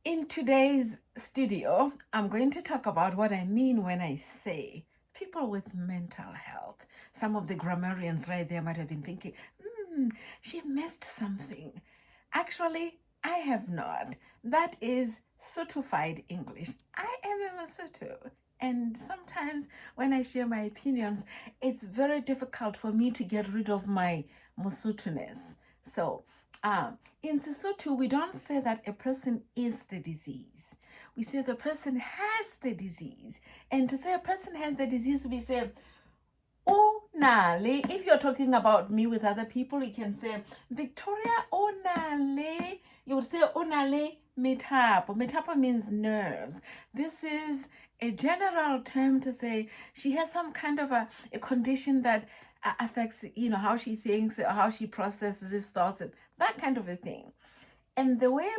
In today's studio, I'm going to talk about what I mean when I say people with mental health. Some of the grammarians right there might have been thinking, she missed something. Actually, I have not. That is Sothofied English. I am a Basotho. And sometimes when I share my opinions, it's very difficult for me to get rid of my Mosotho-ness. So, in Sesotho, we don't say that a person is the disease. We say the person has the disease. And to say a person has the disease, we say, Onale. If you're talking about me with other people, you can say, Victoria Onale. You would say Onale Metapo. Metapo means nerves. This is a general term to say she has some kind of a condition that affects, how she thinks, or how she processes thoughts, and that kind of a thing. And the way